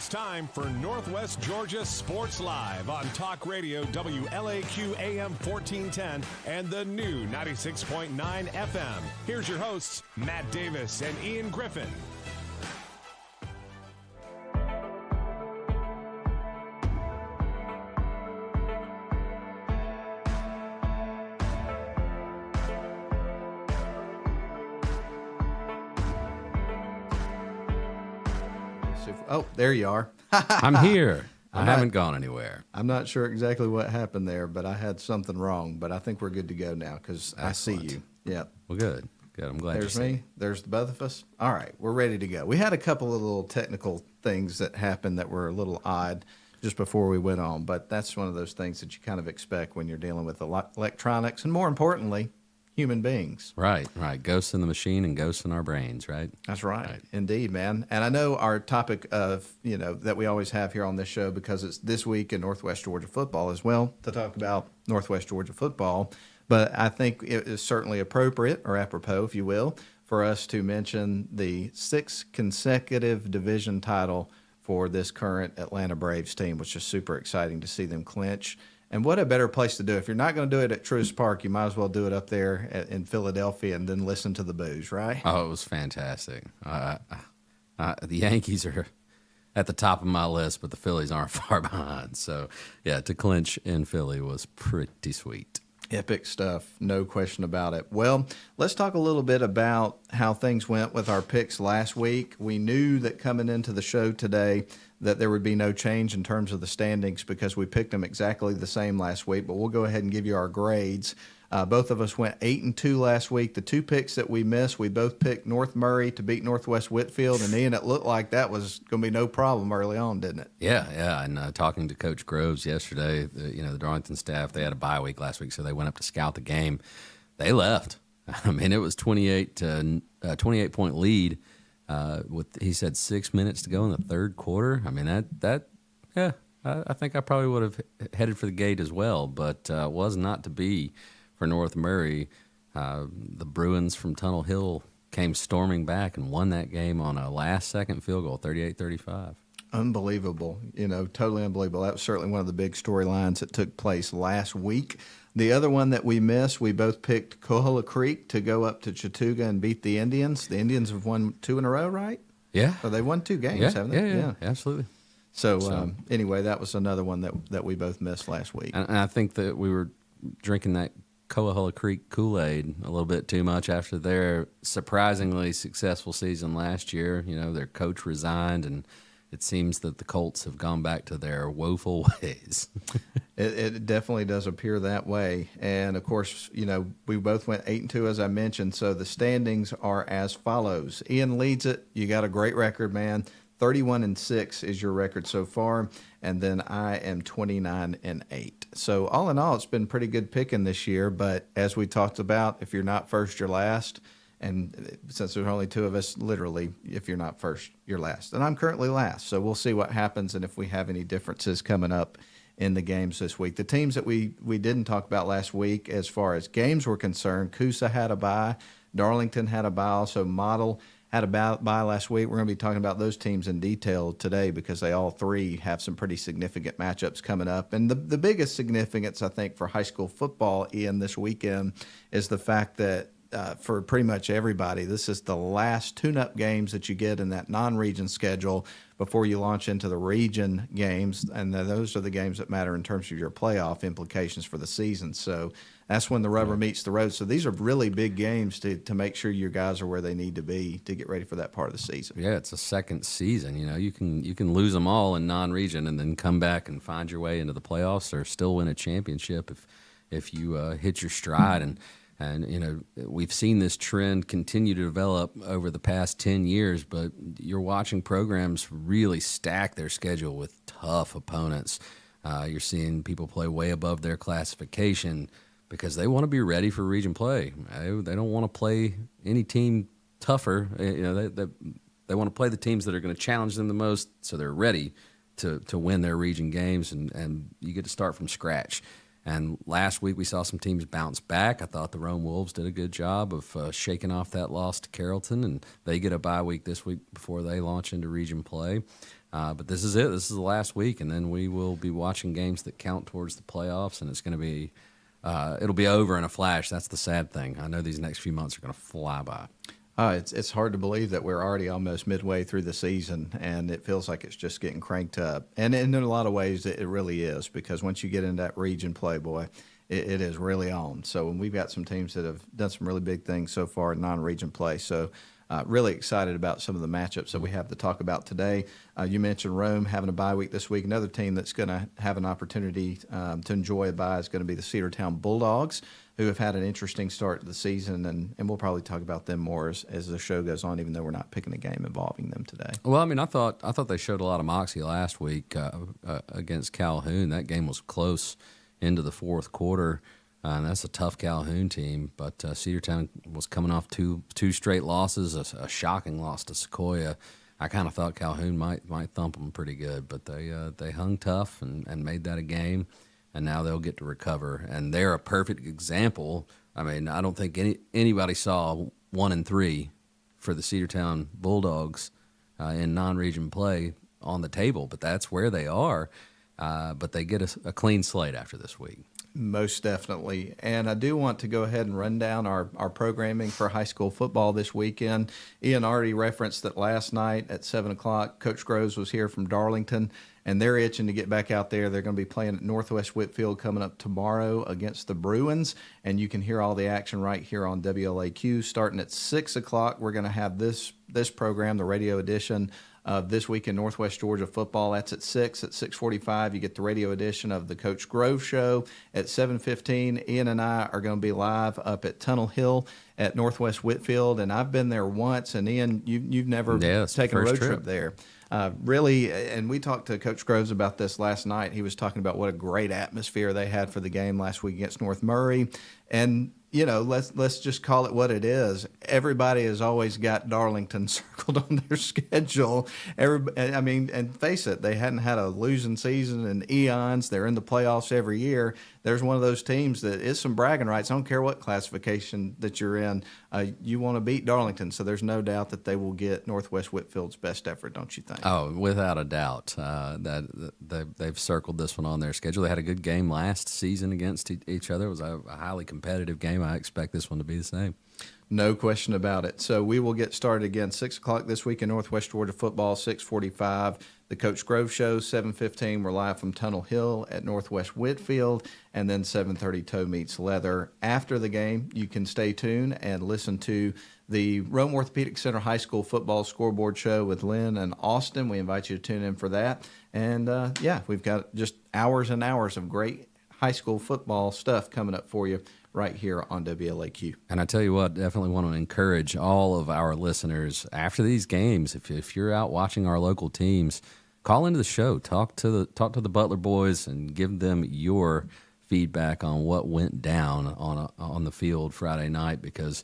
It's time for Northwest Georgia Sports Live on Talk Radio WLAQ AM 1410 and the new 96.9 FM. Here's your hosts, Matt Davis and Ian Griffin. Oh, there you are. I'm here. I haven't gone anywhere. I'm not sure exactly what happened there, but I had something wrong. But I think we're good to go now because I see you. Yep. Well, good. Good. I'm glad There's you see me. There's the both of us. All right. We're ready to go. We had a couple of little technical things that happened that were a little odd just before we went on. But that's one of those things that you kind of expect when you're dealing with electronics and, more importantly, human beings. Right. Ghosts in the machine and ghosts in our brains, right? That's right. Indeed, man. And I know our topic of, that we always have here on this show, because it's this week in Northwest Georgia football as well, to talk about Northwest Georgia football. But I think it is certainly appropriate, or apropos, if you will, for us to mention the sixth consecutive division title for this current Atlanta Braves team, which is super exciting to see them clinch. And what a better place to do it. If you're not going to do it at Truist Park, you might as well do it up there in Philadelphia and then listen to the boos, right? Oh, it was fantastic. The Yankees are at the top of my list, but the Phillies aren't far behind. So, yeah, to clinch in Philly was pretty sweet. Epic stuff, no question about it. Well, let's talk a little bit about how things went with our picks last week. We knew that coming into the show today that there would be no change in terms of the standings because we picked them exactly the same last week, but we'll go ahead and give you our grades. Both of us went 8-2 last week. The two picks that we missed, we both picked North Murray to beat Northwest Whitfield, and Ian, it looked like that was going to be no problem early on, didn't it? Yeah. And talking to Coach Groves yesterday, the Darlington staff, they had a bye week last week, so they went up to scout the game. They left. I mean, it was 28-point lead. He said 6 minutes to go in the third quarter. I mean, I think I probably would have headed for the gate as well, but was not to be for North Murray. The Bruins from Tunnel Hill came storming back and won that game on a last-second field goal, 38-35. Unbelievable. Totally unbelievable. That was certainly one of the big storylines that took place last week. The other one that we missed, we both picked Coahulla Creek to go up to Chattooga and beat the Indians. The Indians have won 2 in a row, right? Yeah. So they've won 2 games, haven't they? Yeah, absolutely. So anyway, that was another one that we both missed last week. And I think that we were drinking that Coahulla Creek Kool-Aid a little bit too much after their surprisingly successful season last year. Their coach resigned, and it seems that the Colts have gone back to their woeful ways. It definitely does appear that way. And, of course, we both went 8-2, as I mentioned. So the standings are as follows. Ian leads it. You got a great record, man. 31-6 is your record so far. And then I am 29-8. So all in all, it's been pretty good picking this year. But as we talked about, if you're not first, you're last. And since there's only 2 of us, literally, if you're not first, you're last. And I'm currently last. So we'll see what happens and if we have any differences coming up in the games this week. The teams that we didn't talk about last week as far as games were concerned, Coosa had a bye. Darlington had a bye. Also, Model had a bye last week. We're going to be talking about those teams in detail today because they all 3 have some pretty significant matchups coming up. And the biggest significance, I think, for high school football, Ian, this weekend is the fact that for pretty much everybody, this is the last tune-up games that you get in that non-region schedule before you launch into the region games, and those are the games that matter in terms of your playoff implications for the season. So that's when the rubber meets the road. So these are really big games to make sure your guys are where they need to be to get ready for that part of the season. Yeah, it's a second season. You can lose them all in non-region and then come back and find your way into the playoffs or still win a championship if you hit your stride. And we've seen this trend continue to develop over the past 10 years, but you're watching programs really stack their schedule with tough opponents. You're seeing people play way above their classification because they want to be ready for region play. They don't want to play any team tougher. They want to play the teams that are going to challenge them the most, so they're ready to win their region games, and you get to start from scratch. And last week we saw some teams bounce back. I thought the Rome Wolves did a good job of shaking off that loss to Carrollton, and they get a bye week this week before they launch into region play. But this is it. This is the last week, and then we will be watching games that count towards the playoffs, and it's going to be it'll be over in a flash. That's the sad thing. I know these next few months are going to fly by. It's hard to believe that we're already almost midway through the season, and it feels like it's just getting cranked up. And in a lot of ways, it really is, because once you get into that region play, boy, it is really on. So we've got some teams that have done some really big things so far in non-region play. So really excited about some of the matchups that we have to talk about today. You mentioned Rome having a bye week this week. Another team that's going to have an opportunity to enjoy a bye is going to be the Cedartown Bulldogs, who have had an interesting start to the season, and we'll probably talk about them more as the show goes on, even though we're not picking a game involving them today. Well, I mean, I thought they showed a lot of moxie last week against Calhoun. That game was close into the fourth quarter. And that's a tough Calhoun team, but Cedartown was coming off two straight losses, a shocking loss to Sequoia. I kind of thought Calhoun might thump them pretty good, but they hung tough and made that a game, and now they'll get to recover. And they're a perfect example. I mean, I don't think anybody saw 1-3 for the Cedartown Bulldogs in non-region play on the table, but that's where they are. But they get a clean slate after this week. Most definitely. And I do want to go ahead and run down our programming for high school football this weekend. Ian already referenced that last night at 7 o'clock, Coach Groves was here from Darlington, and they're itching to get back out there. They're going to be playing at Northwest Whitfield coming up tomorrow against the Bruins, and you can hear all the action right here on WLAQ. Starting at 6 o'clock, we're going to have this program, the radio edition of This Week in Northwest Georgia Football. That's at 6. At 6:45, you get the radio edition of the Coach Grove Show. At 7:15, Ian and I are going to be live up at Tunnel Hill at Northwest Whitfield, and I've been there once, and Ian, you've never taken a road trip there. Really, and we talked to Coach Groves about this last night. He was talking about what a great atmosphere they had for the game last week against North Murray. And, you know, let's just call it what it is. Everybody has always got Darlington circled on their schedule. And face it, they hadn't had a losing season in eons. They're in the playoffs every year. There's one of those teams that is some bragging rights. I don't care what classification that you're in. You want to beat Darlington, so there's no doubt that they will get Northwest Whitfield's best effort, don't you think? Oh, without a doubt. They've circled this one on their schedule. They had a good game last season against each other. It was a highly competitive game. I expect this one to be the same. No question about it. So we will get started again 6 o'clock this week in Northwest Georgia Football, 6:45. The Coach Grove Show, 7:15. We're live from Tunnel Hill at Northwest Whitfield, and then 7:30 Toe Meets Leather. After the game, you can stay tuned and listen to the Rome Orthopedic Center High School Football Scoreboard Show with Lynn and Austin. We invite you to tune in for that. And, we've got just hours and hours of great high school football stuff coming up for you right here on WLAQ. And I tell you what, definitely want to encourage all of our listeners after these games, if you're out watching our local teams, call into the show, talk to the Butler boys, and give them your feedback on what went down on the field Friday night, because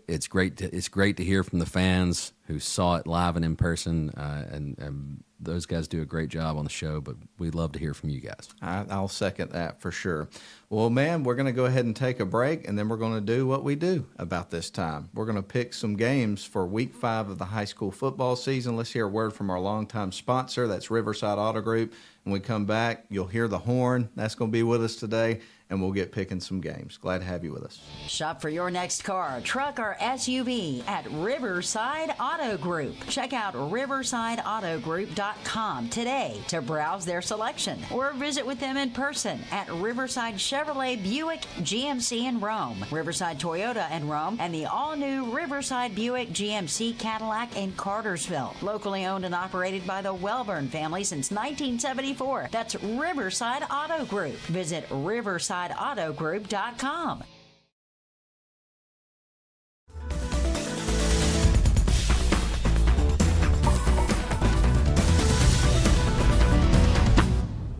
it's great to hear from the fans who saw it live and in person, and those guys do a great job on the show, but we'd love to hear from you guys. I'll second that for sure. Well, man, we're going to go ahead and take a break, and then we're going to do what we do about this time. We're going to pick some games for Week 5 of the high school football season. Let's hear a word from our longtime sponsor. That's Riverside Auto Group. When we come back, you'll hear the horn. That's going to be with us today, and we'll get picking some games. Glad to have you with us. Shop for your next car, truck, or SUV at Riverside Auto Group. Check out riversideautogroup.com today to browse their selection, or visit with them in person at Riverside Chevrolet Buick GMC in Rome, Riverside Toyota in Rome, and the all-new Riverside Buick GMC Cadillac in Cartersville. Locally owned and operated by the Welburn family since 1974. That's Riverside Auto Group. Visit riversideautogroup.com.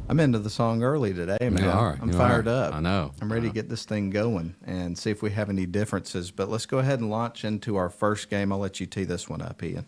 I'm into the song early today, man. I'm fired up. I know. I'm ready to get this thing going and see if we have any differences. But let's go ahead and launch into our first game. I'll let you tee this one up, Ian.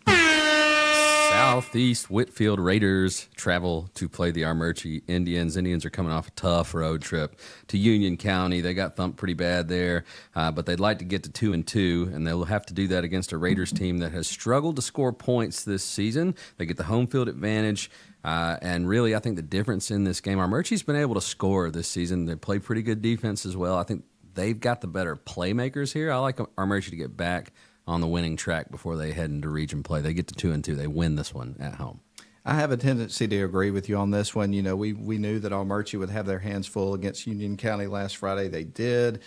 Southeast Whitfield Raiders travel to play the Armurchie Indians. Indians are coming off a tough road trip to Union County. They got thumped pretty bad there, but they'd like to get to 2-2, and they'll have to do that against a Raiders team that has struggled to score points this season. They get the home field advantage, and really I think the difference in this game, Armurchie's been able to score this season. They play pretty good defense as well. I think they've got the better playmakers here. I like Armurchie to get back on the winning track before they head into region play. They get to 2-2. They win this one at home. I have a tendency to agree with you on this one. You know, we knew that Armurchie would have their hands full against Union County last Friday. They did.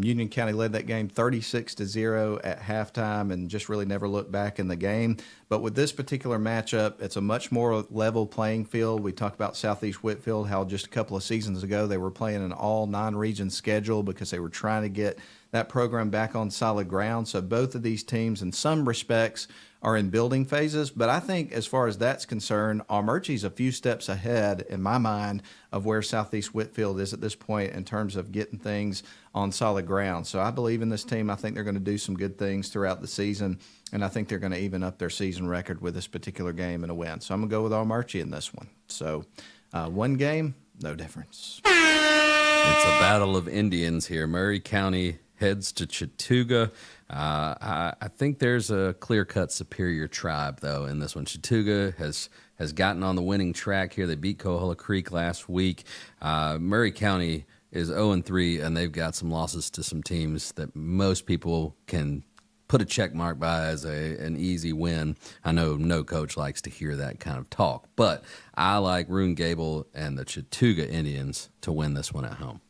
Union County led that game 36-0 at halftime and just really never looked back in the game. But with this particular matchup, it's a much more level playing field. We talked about Southeast Whitfield, how just a couple of seasons ago they were playing an all non-region schedule because they were trying to get that program back on solid ground. So both of these teams, in some respects, are in building phases. But I think as far as that's concerned, Armurchie's a few steps ahead, in my mind, of where Southeast Whitfield is at this point in terms of getting things on solid ground. So I believe in this team. I think they're going to do some good things throughout the season, and I think they're going to even up their season record with this particular game and a win. So I'm going to go with Armurchie in this one. So one game, no difference. It's a battle of Indians here. Murray County heads to Chattooga. I think there's a clear-cut superior tribe, though, in this one. Chattooga has gotten on the winning track here. They beat Coahulla Creek last week. Murray County is 0-3, and they've got some losses to some teams that most people can put a check mark by as an easy win. I know no coach likes to hear that kind of talk, but I like Roon Gable and the Chattooga Indians to win this one at home.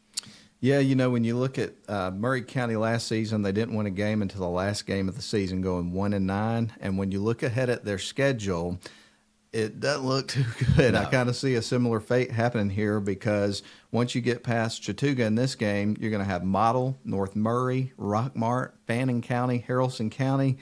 Yeah, you know, when you look at Murray County last season, they didn't win a game until the last game of the season, going 1-9. And when you look ahead at their schedule, it doesn't look too good. No. I kind of see a similar fate happening here because once you get past Chattooga in this game, you're going to have Model, North Murray, Rockmart, Fannin County, Haralson County,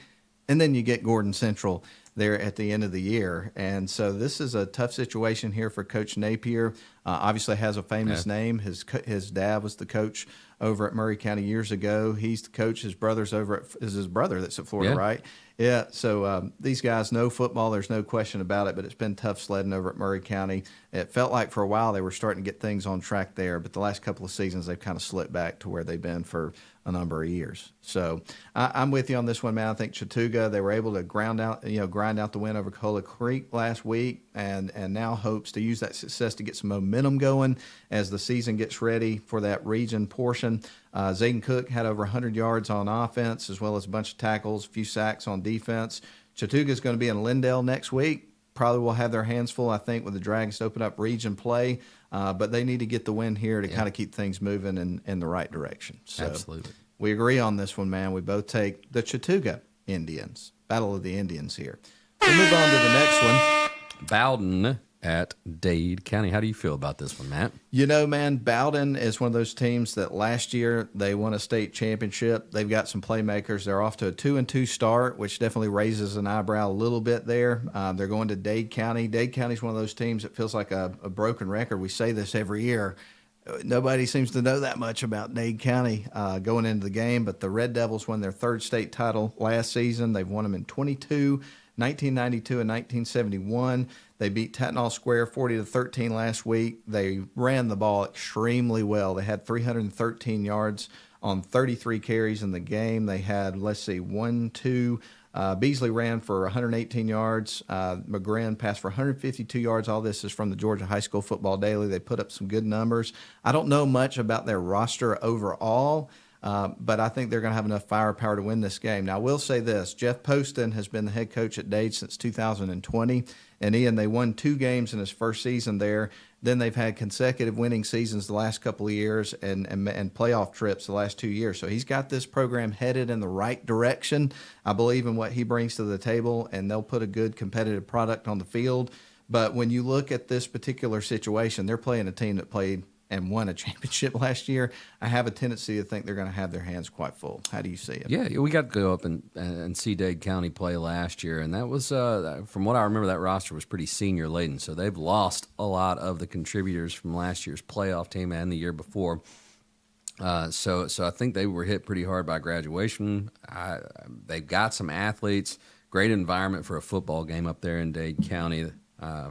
and then you get Gordon Central there at the end of the year. And so this is a tough situation here for Coach Napier. Obviously has a famous name. His dad was the coach over at Murray County years ago. He's the coach. His brother's is his brother that's at Florida, right? Yeah, so these guys know football. There's no question about it, but it's been tough sledding over at Murray County. It felt like for a while they were starting to get things on track there, but the last couple of seasons they've kind of slipped back to where they've been for a number of years. So I'm with you on this one, man. I think Chattooga, they were able to grind out the win over Coahulla Creek last week, and now hopes to use that success to get some momentum going as the season gets ready for that region portion. Zayden Cook had over 100 yards on offense, as well as a bunch of tackles, a few sacks on defense. Chattooga is going to be in Lindale next week. Probably will have their hands full, I think, with the Dragons to open up region play. But they need to get the win here to kind of keep things moving in the right direction. So absolutely. We agree on this one, man. We both take the Chattooga Indians. Battle of the Indians here. We'll move on to the next one. Bowden at Dade County. How do you feel about this one, Matt? You know, man, Bowden is one of those teams that last year they won a state championship. They've got some playmakers. They're off to a 2-2 start, which definitely raises an eyebrow a little bit there. They're going to Dade County. Dade County is one of those teams that feels like a broken record. We say this every year. Nobody seems to know that much about Dade County going into the game, but the Red Devils won their third state title last season. They've won them in 22, 1992, and 1971. They beat Tatnall Square 40-13 last week. They ran the ball extremely well. They had 313 yards on 33 carries in the game. They had, Beasley ran for 118 yards. McGrin passed for 152 yards. All this is from the Georgia High School Football Daily. They put up some good numbers. I don't know much about their roster overall, but I think they're going to have enough firepower to win this game. Now, I will say this. Jeff Poston has been the head coach at Dade since 2020. And, Ian, they won 2 games in his first season there. Then they've had consecutive winning seasons the last couple of years and playoff trips the last 2 years. So he's got this program headed in the right direction. I believe in what he brings to the table, and they'll put a good competitive product on the field. But when you look at this particular situation, they're playing a team that played and won a championship last year. I have a tendency to think they're going to have their hands quite full. How do you see it? Yeah, we got to go up and see Dade County play last year, and that was, from what I remember, that roster was pretty senior laden. So they've lost a lot of the contributors from last year's playoff team and the year before. So I think they were hit pretty hard by graduation. They've got some athletes. great environment for a football game up there in Dade County.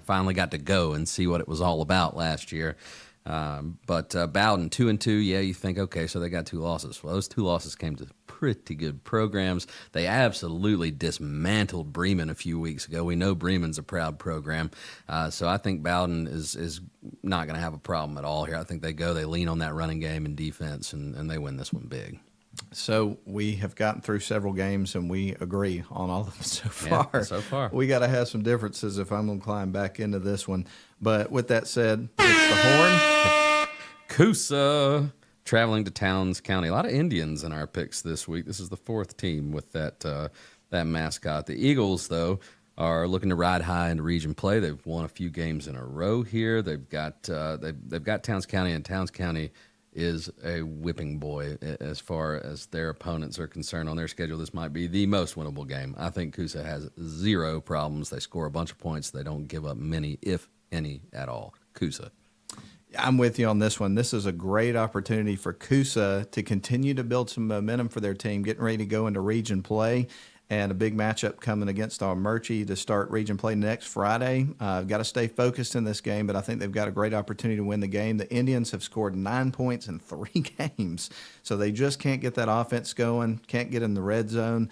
Finally got to go and see what it was all about last year. But Bowden 2-2, yeah, you think, okay, so they got 2 losses. Well, those 2 losses came to pretty good programs. They absolutely dismantled Bremen a few weeks ago. We know Bremen's a proud program, so I think Bowden is not going to have a problem at all here. I think they lean on that running game and defense, and they win this one big. So we have gotten through several games, and we agree on all of them so far. Yeah, so far. We got to have some differences if I'm going to climb back into this one. But with that said, it's the Horn. Coosa traveling to Towns County. A lot of Indians in our picks this week. This is the 4th team with that mascot. The Eagles, though, are looking to ride high into region play. They've won a few games in a row here. They've got Towns County, and Towns County is a whipping boy as far as their opponents are concerned on their schedule. This might be the most winnable game. I think Coosa has 0 problems. They score a bunch of points. They don't give up many, if any, at all. Coosa. I'm with you on this one. This is a great opportunity for Coosa to continue to build some momentum for their team, getting ready to go into region play. And a big matchup coming against Murchie to start region play next Friday. Got to stay focused in this game, but I think they've got a great opportunity to win the game. The Indians have scored 9 points in 3 games, so they just can't get that offense going, can't get in the red zone.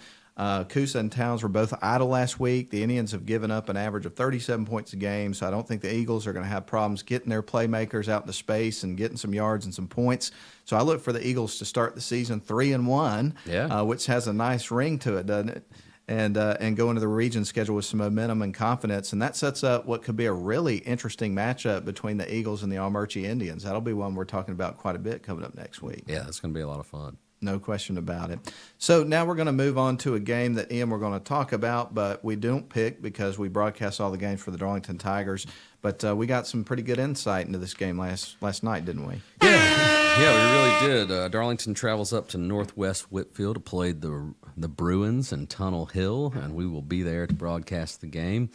Coosa and Towns were both idle last week. The Indians have given up an average of 37 points a game, so I don't think the Eagles are going to have problems getting their playmakers out into space and getting some yards and some points. So I look for the Eagles to start the season 3-1, which has a nice ring to it, doesn't it? And go into the region schedule with some momentum and confidence. And that sets up what could be a really interesting matchup between the Eagles and the Murchie Indians. That'll be one we're talking about quite a bit coming up next week. Yeah, that's going to be a lot of fun. No question about it. So now we're going to move on to a game that, Ian, we're going to talk about, but we don't pick because we broadcast all the games for the Darlington Tigers. But we got some pretty good insight into this game last night, didn't we? Yeah, we really did. Darlington travels up to Northwest Whitfield to play the Bruins in Tunnel Hill, and we will be there to broadcast the game.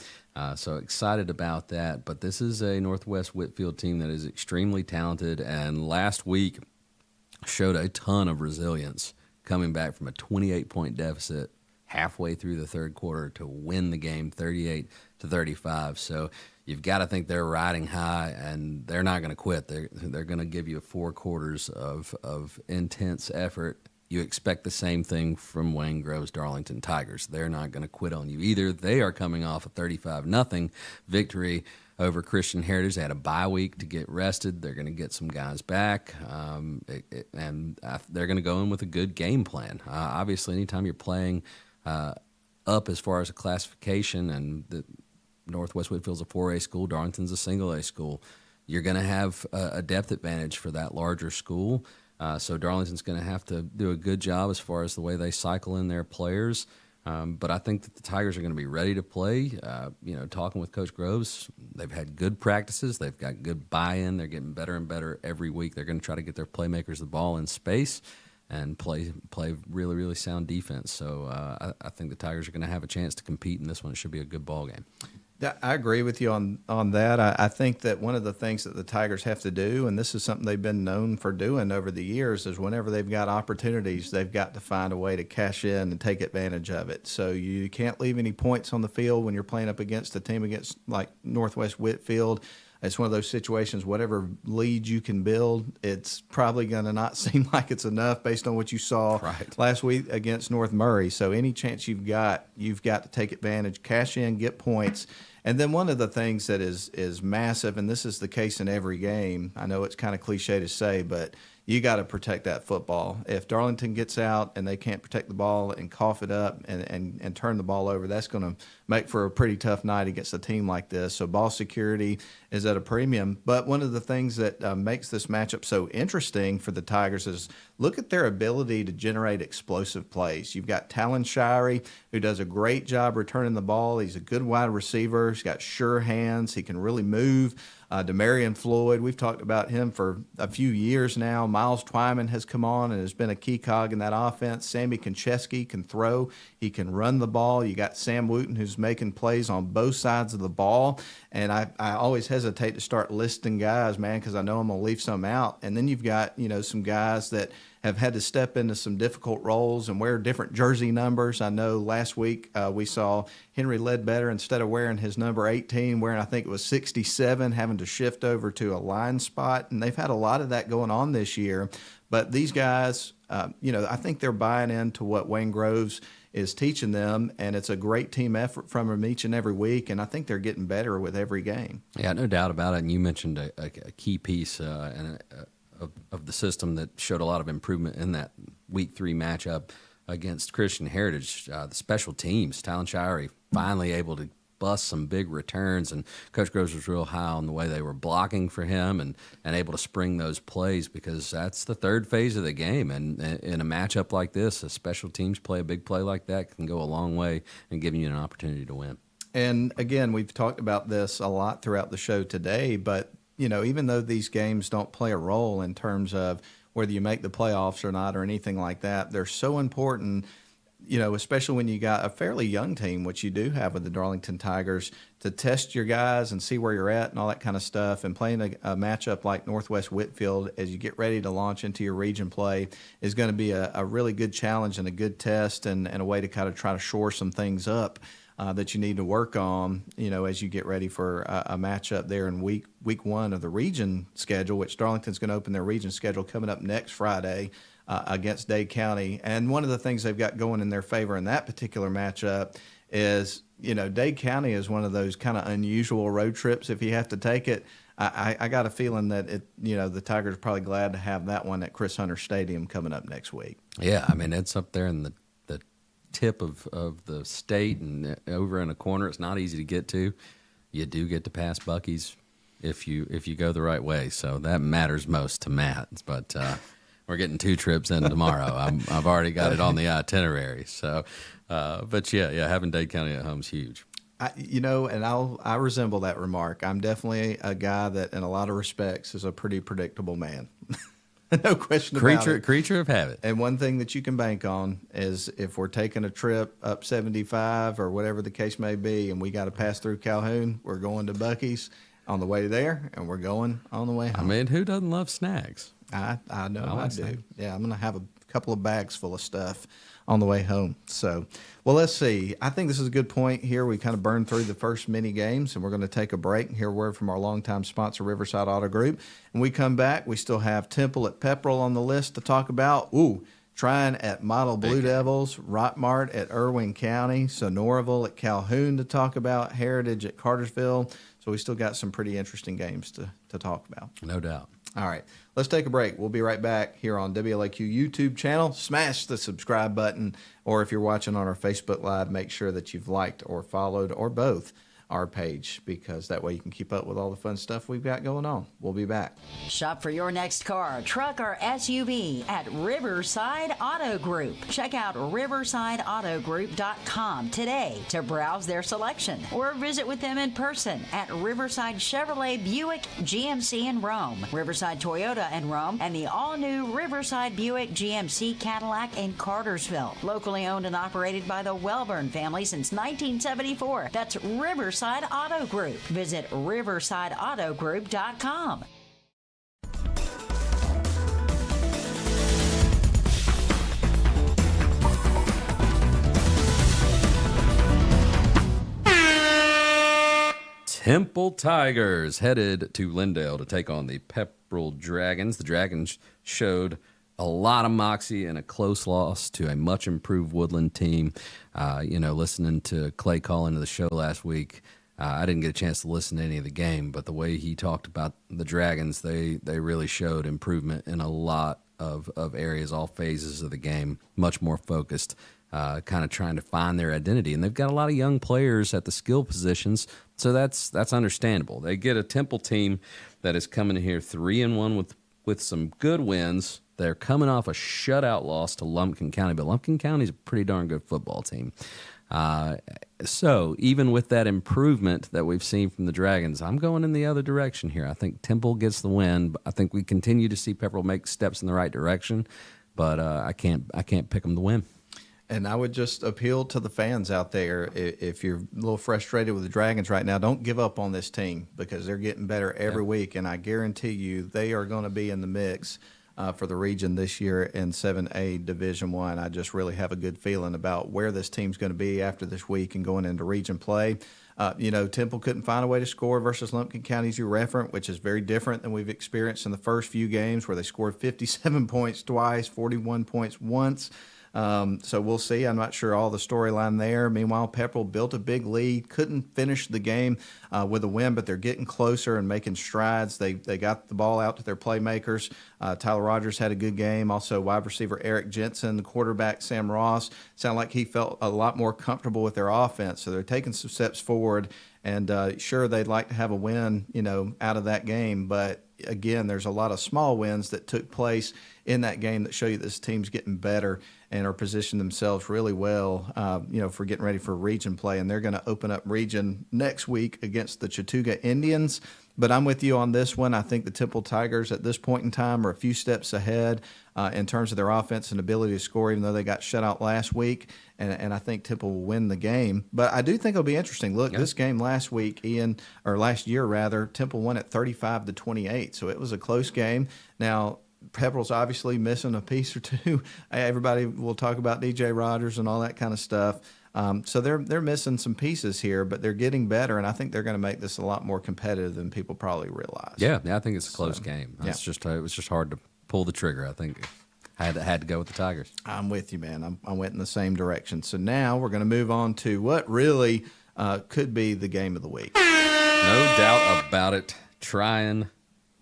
So excited about that. But this is a Northwest Whitfield team that is extremely talented, and last week showed a ton of resilience coming back from a 28-point deficit halfway through the third quarter to win the game 38-35. So you've got to think they're riding high, and they're not going to quit. They're going to give you 4 quarters of intense effort. You expect the same thing from Wayne Grove's Darlington Tigers. They're not going to quit on you either. They are coming off a 35-0 victory over Christian Heritage. They had a bye week to get rested. They're going to get some guys back, and they're going to go in with a good game plan. Obviously, anytime you're playing up as far as a classification, and the Northwest Whitfield's a 4A school, Darlington's a single A school, you're going to have a depth advantage for that larger school. So Darlington's going to have to do a good job as far as the way they cycle in their players. But I think that the Tigers are going to be ready to play. Talking with Coach Groves, they've had good practices. They've got good buy-in. They're getting better and better every week. They're going to try to get their playmakers the ball in space and play really, really sound defense. So I think the Tigers are going to have a chance to compete in this one. It should be a good ball game. I agree with you on that. I think that one of the things that the Tigers have to do, and this is something they've been known for doing over the years, is whenever they've got opportunities, they've got to find a way to cash in and take advantage of it. So you can't leave any points on the field when you're playing up against a team against like Northwest Whitfield. It's one of those situations, whatever lead you can build, it's probably going to not seem like it's enough based on what you saw last week against North Murray. So any chance you've got to take advantage, cash in, get points. And then one of the things that is massive, and this is the case in every game, I know it's kind of cliche to say, but you got to protect that football. If Darlington gets out and they can't protect the ball and cough it up and turn the ball over, that's going to make for a pretty tough night against a team like this. So ball security is at a premium. But one of the things that makes this matchup so interesting for the Tigers is look at their ability to generate explosive plays. You've got Talon Shirey, who does a great job returning the ball. He's a good wide receiver. He's got sure hands. He can really move. Demarion Floyd, we've talked about him for a few years now. Miles Twyman has come on and has been a key cog in that offense. Sammy Konchesky can throw. He can run the ball. You got Sam Wooten, who's making plays on both sides of the ball. And I always hesitate to start listing guys, man, because I know I'm going to leave some out. And then you've got, some guys that have had to step into some difficult roles and wear different jersey numbers. I know last week we saw Henry Ledbetter, instead of wearing his number 18, wearing, I think it was 67, having to shift over to a line spot. And they've had a lot of that going on this year. But these guys, I think they're buying into what Wayne Groves is teaching them, and it's a great team effort from them each and every week, and I think they're getting better with every game. Yeah, no doubt about it. And you mentioned a key piece of the system that showed a lot of improvement in that Week 3 matchup against Christian Heritage. The special teams, Talon Shirey finally able to bust some big returns, and Coach Groves was real high on the way they were blocking for him and able to spring those plays, because that's the third phase of the game. And in a matchup like this, a special teams play, a big play like that can go a long way in giving you an opportunity to win. And again, we've talked about this a lot throughout the show today, but even though these games don't play a role in terms of whether you make the playoffs or not or anything like that, they're so important, especially when you got a fairly young team, which you do have with the Darlington Tigers, to test your guys and see where you're at and all that kind of stuff. And playing a matchup like Northwest Whitfield as you get ready to launch into your region play is going to be a really good challenge and a good test and a way to kind of try to shore some things up that you need to work on, as you get ready for a matchup there in week 1 of the region schedule, which Darlington's going to open their region schedule coming up next Friday against Dade County. And one of the things they've got going in their favor in that particular matchup is, Dade County is one of those kind of unusual road trips if you have to take it. I got a feeling that the Tigers are probably glad to have that one at Chris Hunter Stadium coming up next week. Yeah, I mean, it's up there in the tip of the state and over in a corner. It's not easy to get to. You do get to pass Buc-ee's if you go the right way, so that matters most to Matt. But we're getting 2 trips in tomorrow. I've already got it on the itinerary. So, but yeah, having Dade County at home is huge. I resemble that remark. I'm definitely a guy that, in a lot of respects, is a pretty predictable man. No question about it. Creature of habit. And one thing that you can bank on is if we're taking a trip up 75 or whatever the case may be, and we got to pass through Calhoun, we're going to Buc-ee's on the way there, and we're going on the way home. I mean, who doesn't love snacks? I know I do. Snacks. Yeah, I'm going to have a couple of bags full of stuff on the way home. So, well, let's see. I think this is a good point here. We kind of burned through the first mini games, and we're going to take a break and hear a word from our longtime sponsor, Riverside Auto Group. And we come back, we still have Temple at Pepperell on the list to talk about. Tryon at Model Blue Devils, Rockmart at Irwin County, Sonoraville at Calhoun to talk about, Heritage at Cartersville. So we still got some pretty interesting games to talk about. No doubt. All right, let's take a break. We'll be right back here on WLAQ YouTube channel. Smash the subscribe button, or if you're watching on our Facebook Live, make sure that you've liked or followed or both our page, because that way you can keep up with all the fun stuff we've got going on. We'll be back. Shop for your next car, truck, or SUV at Riverside Auto Group. Check out riversideautogroup.com today to browse their selection, or visit with them in person at Riverside Chevrolet Buick GMC in Rome, Riverside Toyota in Rome, and the all-new Riverside Buick GMC Cadillac in Cartersville. Locally owned and operated by the Welburn family since 1974. That's Riverside Auto Group. Visit riversideautogroup.com. Temple Tigers headed to Lindale to take on the Pepperell Dragons. The Dragons showed a lot of moxie and a close loss to a much improved Woodland team. Listening to Clay call into the show last week, I didn't get a chance to listen to any of the game, but the way he talked about the Dragons, they really showed improvement in a lot of areas, all phases of the game, much more focused, kind of trying to find their identity. And they've got a lot of young players at the skill positions, so that's understandable. They get a Temple team that is coming in here 3-1 with some good wins. They're coming off a shutout loss to Lumpkin County, but Lumpkin County is a pretty darn good football team. So even with that improvement that we've seen from the Dragons, I'm going in the other direction here. I think Temple gets the win. I think we continue to see Pepperell make steps in the right direction, but I can't pick them to win. And I would just appeal to the fans out there, if you're a little frustrated with the Dragons right now, don't give up on this team, because they're getting better every week, and I guarantee you they are going to be in the mix for the region this year in 7A Division I. I just really have a good feeling about where this team's going to be after this week and going into region play. Temple couldn't find a way to score versus Lumpkin County, as you referenced, which is very different than we've experienced in the first few games where they scored 57 points twice, 41 points once. So we'll see. I'm not sure all the storyline there. Meanwhile, Pepperell built a big lead, couldn't finish the game with a win, but they're getting closer and making strides. They got the ball out to their playmakers. Tyler Rogers had a good game. Also, wide receiver Eric Jensen, the quarterback Sam Ross, sounded like he felt a lot more comfortable with their offense. So they're taking some steps forward. And sure, they'd like to have a win, out of that game. But again, there's a lot of small wins that took place in that game that show you this team's getting better and are positioning themselves really well, for getting ready for region play. And they're going to open up region next week against the Chattooga Indians. But I'm with you on this one. I think the Temple Tigers at this point in time are a few steps ahead in terms of their offense and ability to score, even though they got shut out last week. And I think Temple will win the game. But I do think it'll be interesting. Look, This game last year, Temple won at 35-28. So it was a close game. Now, Pepperell's obviously missing a piece or two. Everybody will talk about DJ Rogers and all that kind of stuff. So they're missing some pieces here, but they're getting better, and I think they're going to make this a lot more competitive than people probably realize. Yeah, I think it's a close game. It was just hard to pull the trigger. I think I had to go with the Tigers. I'm with you, man. I went in the same direction. So now we're going to move on to what really could be the game of the week. No doubt about it. Tryon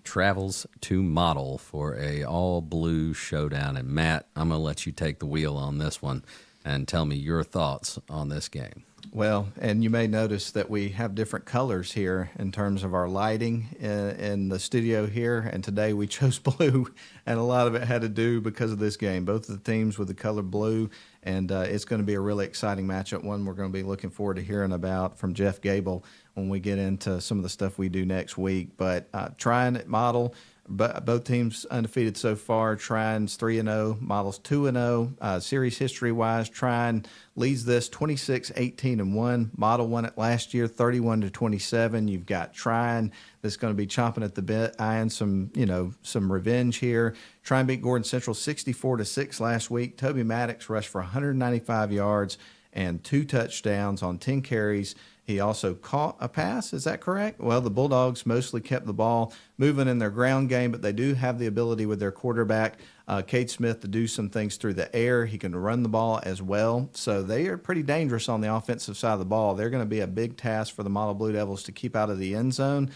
travels to Model for a all-blue showdown. And, Matt, I'm going to let you take the wheel on this one and tell me your thoughts on this game. Well, and you may notice that we have different colors here in terms of our lighting in the studio here, and today we chose blue, and a lot of it had to do because of this game. Both of the teams with the color blue, and it's going to be a really exciting matchup, one we're going to be looking forward to hearing about from Jeff Gable when we get into some of the stuff we do next week. But Tryon at Model, both teams undefeated so far. Tryon's 3-0, Model's 2-0. Series history-wise, Tryon leads this 26-18-1. Model won it last year, 31-27. You've got Tryon that's going to be chomping at the bit, eyeing some revenge here. Tryon beat Gordon Central 64-6 last week. Toby Maddox rushed for 195 yards and 2 touchdowns on 10 carries. He also caught a pass. Is that correct? Well, the Bulldogs mostly kept the ball moving in their ground game, but they do have the ability with their quarterback, Cade Smith, to do some things through the air. He can run the ball as well. So they are pretty dangerous on the offensive side of the ball. They're going to be a big task for the Model Blue Devils to keep out of the end zone.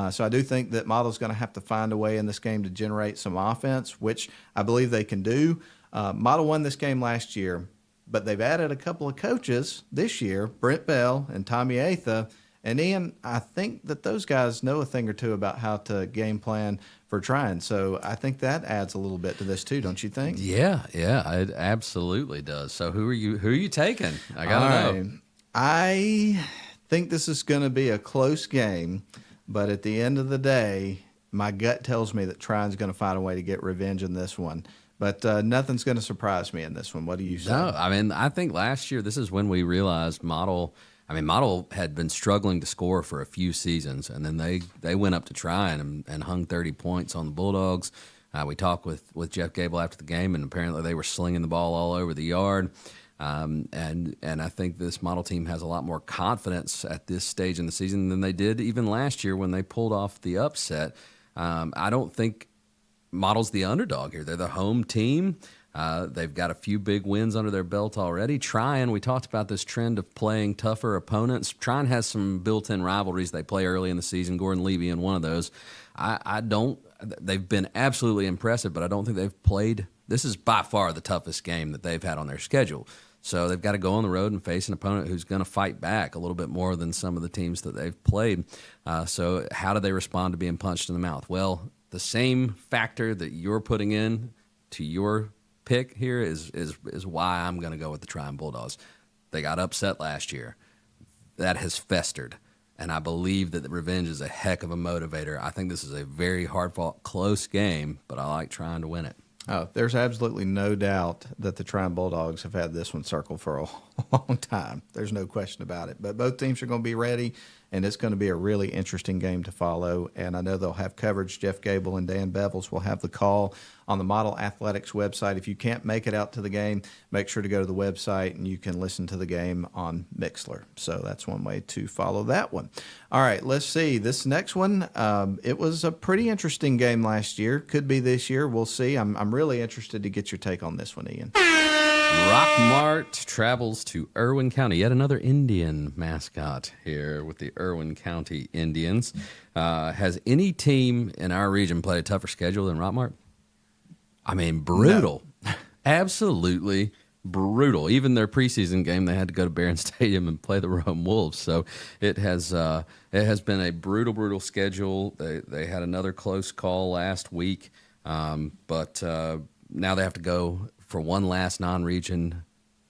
So I do think that Model's going to have to find a way in this game to generate some offense, which I believe they can do. Model won this game last year, but they've added a couple of coaches this year, Brent Bell and Tommy Atha. And Ian, I think that those guys know a thing or two about how to game plan for Tryon. So I think that adds a little bit to this too, don't you think? Yeah, it absolutely does. So who are you taking? I gotta know. I think this is going to be a close game, but at the end of the day, my gut tells me that Tryon's going to find a way to get revenge in this one. But nothing's going to surprise me in this one. What do you say? No, I think last year this is when we realized Model had been struggling to score for a few seasons, and then they went up to Tryon and hung 30 points on the Bulldogs. We talked with Jeff Gable after the game, and apparently they were slinging the ball all over the yard. And I think this Model team has a lot more confidence at this stage in the season than they did even last year when they pulled off the upset. I don't think Model's the underdog here. They're the home team. They've got a few big wins under their belt already. Tryon, we talked about this trend of playing tougher opponents. Tryon has some built-in rivalries they play early in the season, Gordon Levy in one of those. They've been absolutely impressive, but I don't think they've played. This is by far the toughest game that they've had on their schedule. So they've got to go on the road and face an opponent who's going to fight back a little bit more than some of the teams that they've played. So how do they respond to being punched in the mouth? Well, the same factor that you're putting in to your pick here is why I'm going to go with the Tryon Bulldogs. They got upset last year. That has festered, and I believe that the revenge is a heck of a motivator. I think this is a very hard-fought, close game, but I like Tryon to win it. Oh, there's absolutely no doubt that the Tryon Bulldogs have had this one circled for a long time. There's no question about it. But both teams are going to be ready, and it's going to be a really interesting game to follow. And I know they'll have coverage. Jeff Gable and Dan Bevels will have the call on the Model Athletics website. If you can't make it out to the game, make sure to go to the website and you can listen to the game on Mixler. So that's one way to follow that one. All right, let's see. This next one, it was a pretty interesting game last year. Could be this year. We'll see. I'm really interested to get your take on this one, Ian. Rockmart travels to Irwin County. Yet another Indian mascot here with the Irwin County Indians. Has any team in our region played a tougher schedule than Rockmart? I mean, brutal. No. Absolutely brutal. Even their preseason game, they had to go to Barron Stadium and play the Rome Wolves. So it has been a brutal schedule. They had another close call last week, but now they have to go for one last non-region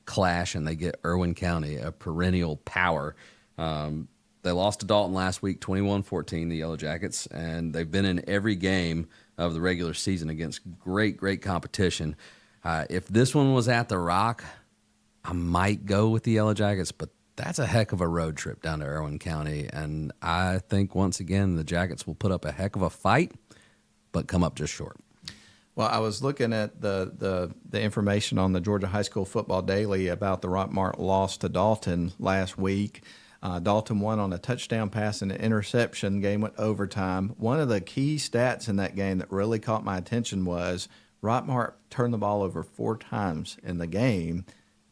clash, and they get Irwin County, a perennial power. They lost to Dalton last week, 21-14, the Yellow Jackets, and they've been in every game of the regular season against great competition. If this one was at the Rock, I might go with the Yellow Jackets, but that's a heck of a road trip down to Irwin County, and I think, once again, the Jackets will put up a heck of a fight, but come up just short. Well, I was looking at the information on the Georgia High School Football Daily about the Rockmart loss to Dalton last week. Dalton won on a touchdown pass and an interception. Game went overtime. One of the key stats in that game that really caught my attention was Rockmart turned the ball over 4 times in the game,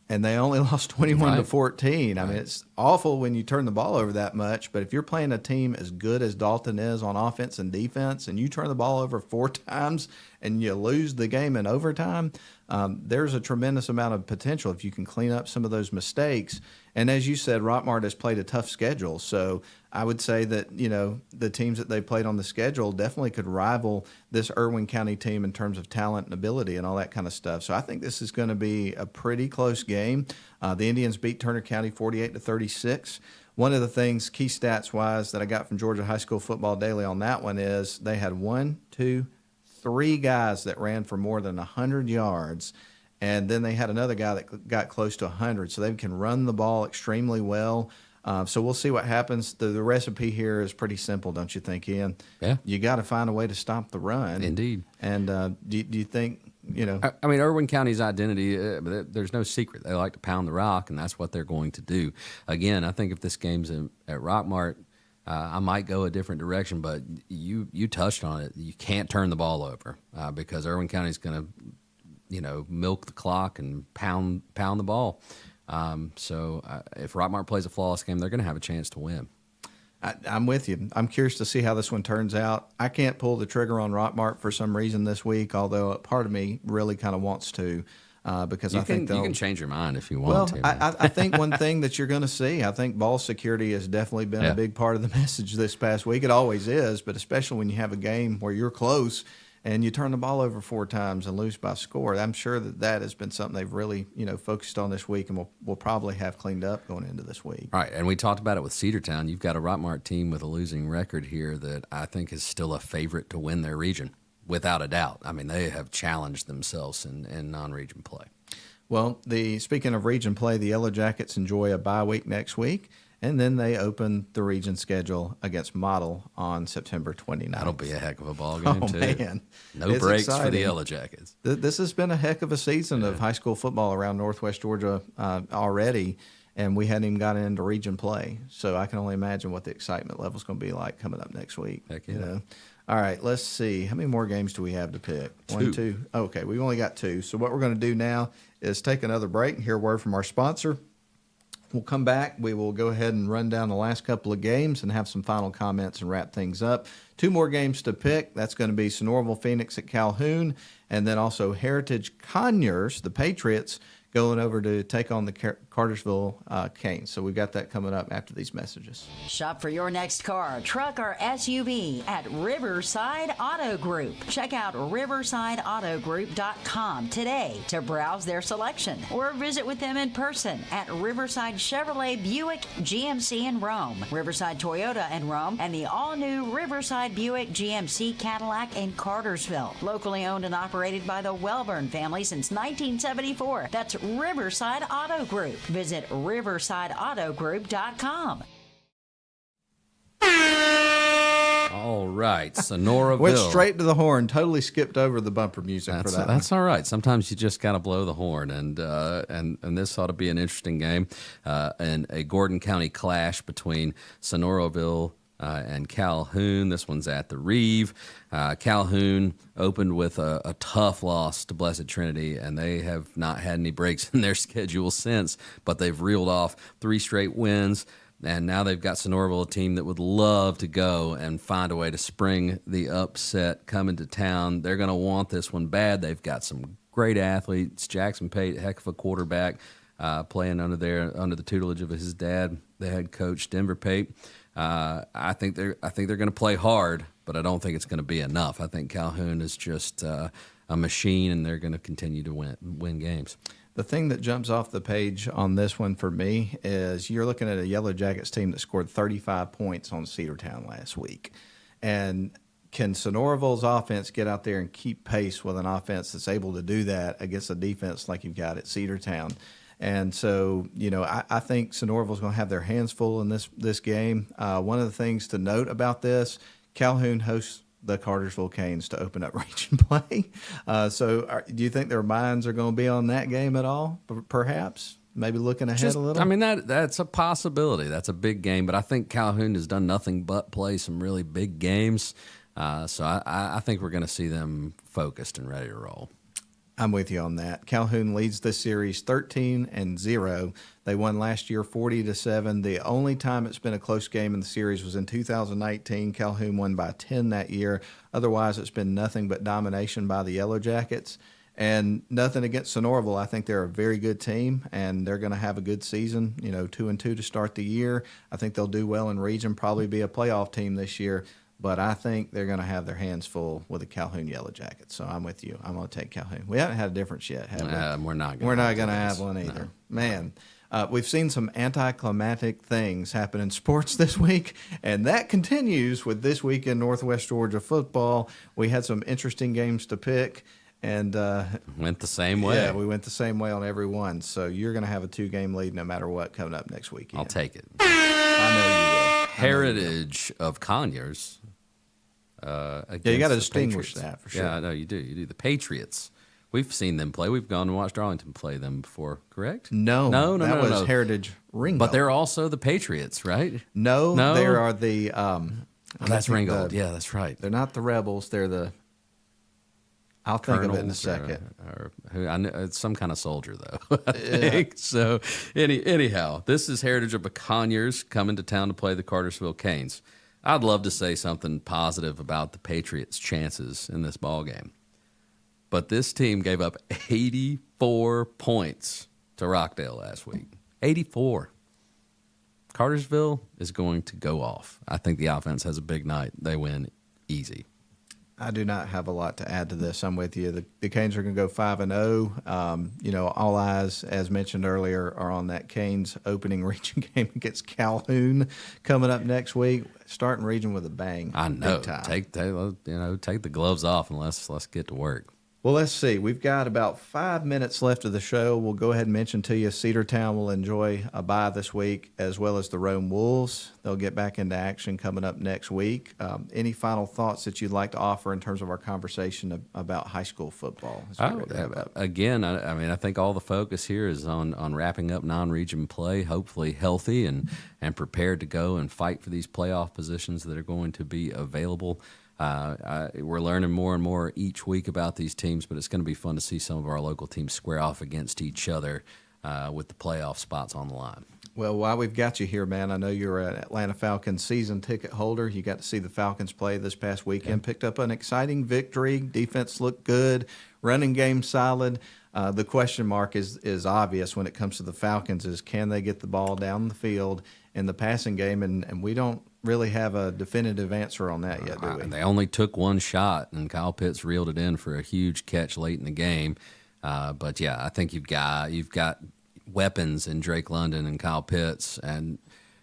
and they only lost 21-14. I mean, it's awful when you turn the ball over that much, but if you're playing a team as good as Dalton is on offense and defense, and you turn the ball over 4 times and you lose the game in overtime, there's a tremendous amount of potential if you can clean up some of those mistakes. And as you said, Rockmart has played a tough schedule, so I would say that, you know, the teams that they played on the schedule definitely could rival this Irwin County team in terms of talent and ability and all that kind of stuff. So I think this is going to be a pretty close game. The Indians beat Turner County 48-36. One of the things, key stats-wise, that I got from Georgia High School Football Daily on that one is they had 3 guys that ran for more than 100 yards, and then they had another guy that got close to 100. So they can run the ball extremely well. So we'll see what happens. The recipe here is pretty simple, don't you think, Ian? Yeah. You got to find a way to stop the run. Indeed. And do you think, you know? I mean, Irwin County's identity, there's no secret. They like to pound the rock, and that's what they're going to do. Again, I think if this game's at Rockmart, I might go a different direction, but you touched on it. You can't turn the ball over because Irwin County's going to, milk the clock and pound the ball. So if Rockmart plays a flawless game, they're going to have a chance to win. I'm with you. I'm curious to see how this one turns out. I can't pull the trigger on Rockmart for some reason this week, although a part of me really kind of wants to. Because I think you can change your mind if you want to. I think one thing that you're going to see, I think ball security has definitely been a big part of the message this past week. It always is, but especially when you have a game where you're close and you turn the ball over 4 times and lose by score. I'm sure that has been something they've really focused on this week, and we'll probably have cleaned up going into this week. Right, and we talked about it with Cedartown. You've got a Rockmart team with a losing record here that I think is still a favorite to win their region. Without a doubt. I mean, they have challenged themselves in non-region play. Well, speaking of region play, the Yellow Jackets enjoy a bye week next week, and then they open the region schedule against Model on September 29th. That'll be a heck of a ball game, too. Man. No breaks exciting for the Yellow Jackets. This has been a heck of a season of high school football around Northwest Georgia already, and we hadn't even gotten into region play. So I can only imagine what the excitement level is going to be like coming up next week. Heck yeah. All right, let's see. How many more games do we have to pick? 1, 2. Okay, we've only got 2. So what we're going to do now is take another break and hear a word from our sponsor. We'll come back. We will go ahead and run down the last couple of games and have some final comments and wrap things up. 2 more games to pick. That's going to be Sonoraville Phoenix at Calhoun, and then also Heritage Conyers, the Patriots, going over to take on the Cartersville Canes. So we've got that coming up after these messages. Shop for your next car, truck, or SUV at Riverside Auto Group. Check out riversideautogroup.com today to browse their selection or visit with them in person at Riverside Chevrolet Buick GMC in Rome, Riverside Toyota in Rome, and the all-new Riverside Buick GMC Cadillac in Cartersville. Locally owned and operated by the Welburn family since 1974. That's Riverside Auto Group. Visit riversideautogroup.com. All right, Sonoraville. Went straight to the horn. Totally skipped over the bumper music for that. That's all right. Sometimes you just got to blow the horn, and this ought to be an interesting game, and a Gordon County clash between Sonoraville and Calhoun. This one's at the Reeve. Calhoun opened with a tough loss to Blessed Trinity, and they have not had any breaks in their schedule since, but they've reeled off 3 straight wins. And now they've got Sonoraville, a team that would love to go and find a way to spring the upset coming to town. They're going to want this one bad. They've got some great athletes. Jackson Pate, heck of a quarterback, playing under the tutelage of his dad, the head coach, Denver Pate. I think they're going to play hard, but I don't think it's going to be enough. I think Calhoun is just a machine, and they're going to continue to win games. The thing that jumps off the page on this one for me is you're looking at a Yellow Jackets team that scored 35 points on Cedartown last week. And can Sonoraville's offense get out there and keep pace with an offense that's able to do that against a defense like you've got at Cedartown? And so, I think Sonoraville's going to have their hands full in this game. One of the things to note about this, Calhoun hosts the Cartersville Canes to open up region play. Do you think their minds are going to be on that game at all? Perhaps, maybe looking ahead a little. I mean, that's a possibility. That's a big game, but I think Calhoun has done nothing but play some really big games. So I think we're going to see them focused and ready to roll. I'm with you on that. Calhoun leads this series 13-0. They won last year 40-7. The only time it's been a close game in the series was in 2019. Calhoun won by 10 that year. Otherwise, it's been nothing but domination by the Yellow Jackets. And nothing against Sonoraville. I think they're a very good team, and they're going to have a good season, 2-2 to start the year. I think they'll do well in region, probably be a playoff team this year. But I think they're going to have their hands full with the Calhoun Yellow Jackets. So I'm with you. I'm going to take Calhoun. We haven't had a difference yet, have we? We're not going to have one either. No. Man, we've seen some anticlimactic things happen in sports this week, and that continues with this week in Northwest Georgia football. We had some interesting games to pick. And went the same way. Yeah, we went the same way on every one. So you're going to have a 2-game lead no matter what coming up next weekend. I'll take it. I know you will. Heritage of Conyers. You got to distinguish Patriots. that for sure. Yeah, no, you do. You do. The Patriots. We've seen them play. we've gone and watched Arlington play them before, correct? No. That was Heritage Ringgold. But they're also the Patriots, right? No. They are the. That's Ringgold. Yeah, that's right. They're not the Rebels. They're the. I'll think of it in a second. I know, it's some kind of soldier, though. I think. So, anyhow, this is Heritage of Conyers coming to town to play the Cartersville Canes. I'd love to say something positive about the Patriots' chances in this ball game, but this team gave up 84 points to Rockdale last week. 84. Cartersville is going to go off. I think the offense has a big night. They win easy. I do not have a lot to add to this. I'm with you. The Canes are going to go 5-0. All eyes, as mentioned earlier, are on that Canes opening region game against Calhoun coming up next week. Starting region with a bang. I know. Big time. Take the gloves off and let's get to work. Well, let's see. We've got about 5 minutes left of the show. We'll go ahead and mention to you Cedartown will enjoy a bye this week, as well as the Rome Wolves. They'll get back into action coming up next week. Any final thoughts that you'd like to offer in terms of our conversation about high school football? Again, I think all the focus here is on wrapping up non-region play, hopefully healthy and prepared to go and fight for these playoff positions that are going to be available. We're learning more and more each week about these teams, but it's going to be fun to see some of our local teams square off against each other with the playoff spots on the line. Well, while we've got you here, man, I know you're an Atlanta Falcons season ticket holder. You got to see the Falcons play this past weekend. Picked up an exciting victory. Defense looked good. Running game solid. The question mark is obvious when it comes to the Falcons is can they get the ball down the field in the passing game, and we don't really have a definitive answer on that yet, do we? They only took one shot, and Kyle Pitts reeled it in for a huge catch late in the game. But yeah, I think you've got weapons in Drake London and Kyle Pitts, and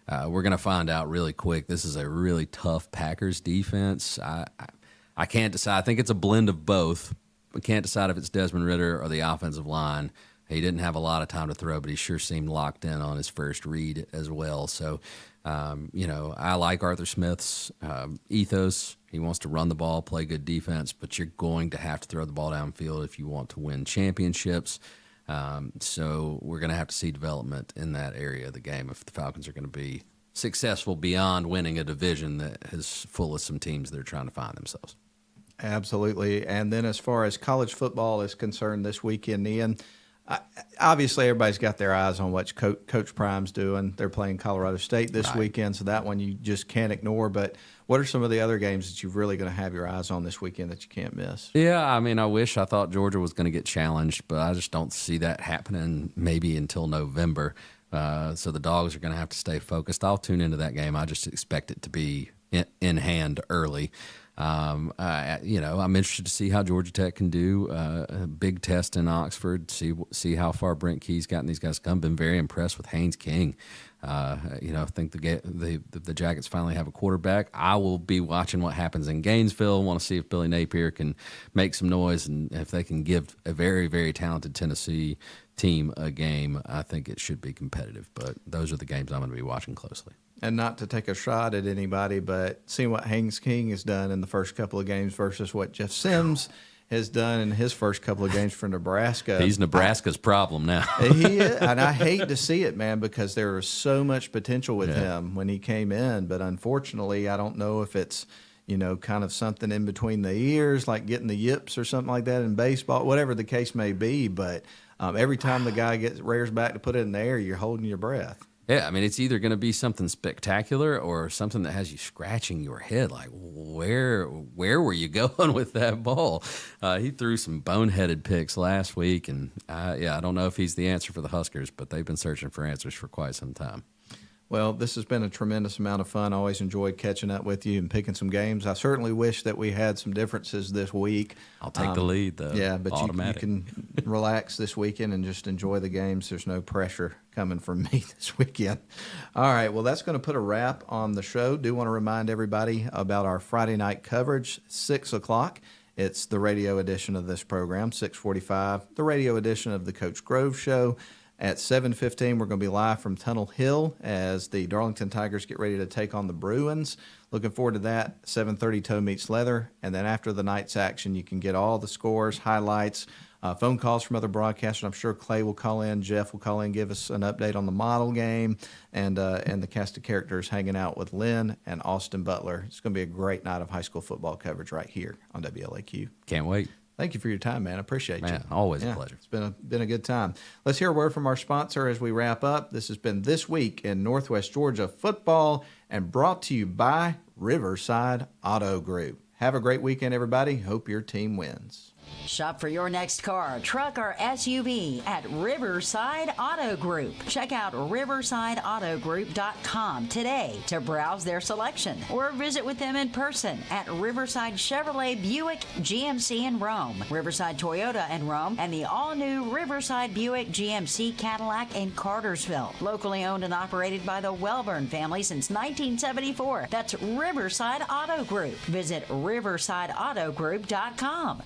we're going to find out really quick. This is a really tough Packers defense. I can't decide. I think it's a blend of both. We can't decide if it's Desmond Ridder or the offensive line. He didn't have a lot of time to throw, but he sure seemed locked in on his first read as well. So, I like Arthur Smith's ethos. He wants to run the ball, play good defense, but you're going to have to throw the ball downfield if you want to win championships. So we're going to have to see development in that area of the game if the Falcons are going to be successful beyond winning a division that is full of some teams that are trying to find themselves. Absolutely. And then as far as college football is concerned this weekend, Ian, obviously everybody's got their eyes on what Coach Prime's doing. They're playing Colorado State this weekend, so that one you just can't ignore. But what are some of the other games that you're really going to have your eyes on this weekend that you can't miss? Yeah, I thought Georgia was going to get challenged, but I just don't see that happening maybe until November. So the Dogs are going to have to stay focused. I'll tune into that game. I just expect it to be in hand early. I'm interested to see how Georgia Tech can do a big test in Oxford. See how far Brent Key's gotten these guys come. Been very impressed with Haynes King. I think the Jackets finally have a quarterback. I will be watching what happens in Gainesville. Want to see if Billy Napier can make some noise and if they can give a very, very talented Tennessee team a game. I think it should be competitive. But those are the games I'm going to be watching closely. And not to take a shot at anybody, but seeing what Haynes King has done in the first couple of games versus what Jeff Sims has done in his first couple of games for Nebraska. He's Nebraska's problem now. He is, and I hate to see it, man, because there was so much potential with him when he came in. But unfortunately, I don't know if it's, kind of something in between the ears, like getting the yips or something like that in baseball, whatever the case may be. But every time the guy rears back to put it in the air, you're holding your breath. Yeah, it's either going to be something spectacular or something that has you scratching your head, like where were you going with that ball? He threw some boneheaded picks last week, and I don't know if he's the answer for the Huskers, but they've been searching for answers for quite some time. Well, this has been a tremendous amount of fun. I always enjoyed catching up with you and picking some games. I certainly wish that we had some differences this week. I'll take the lead, though. Yeah, but you can relax this weekend and just enjoy the games. There's no pressure coming from me this weekend. All right, well, that's going to put a wrap on the show. Do want to remind everybody about our Friday night coverage, 6 o'clock. It's the radio edition of this program, 6:45, the radio edition of the Coach Grove Show. At 7:15, we're going to be live from Tunnel Hill as the Darlington Tigers get ready to take on the Bruins. Looking forward to that. 7:30, Toe Meets Leather. And then after the night's action, you can get all the scores, highlights, phone calls from other broadcasters. I'm sure Clay will call in, Jeff will call in, give us an update on the model game, and the cast of characters hanging out with Lynn and Austin Butler. It's going to be a great night of high school football coverage right here on WLAQ. Can't wait. Thank you for your time, man. I appreciate you. Always a pleasure. It's been a good time. Let's hear a word from our sponsor as we wrap up. This has been This Week in Northwest Georgia Football and brought to you by Riverside Auto Group. Have a great weekend, everybody. Hope your team wins. Shop for your next car, truck, or SUV at Riverside Auto Group. Check out riversideautogroup.com today to browse their selection or visit with them in person at Riverside Chevrolet Buick GMC in Rome, Riverside Toyota in Rome, and the all-new Riverside Buick GMC Cadillac in Cartersville. Locally owned and operated by the Welburn family since 1974. That's Riverside Auto Group. Visit riversideautogroup.com.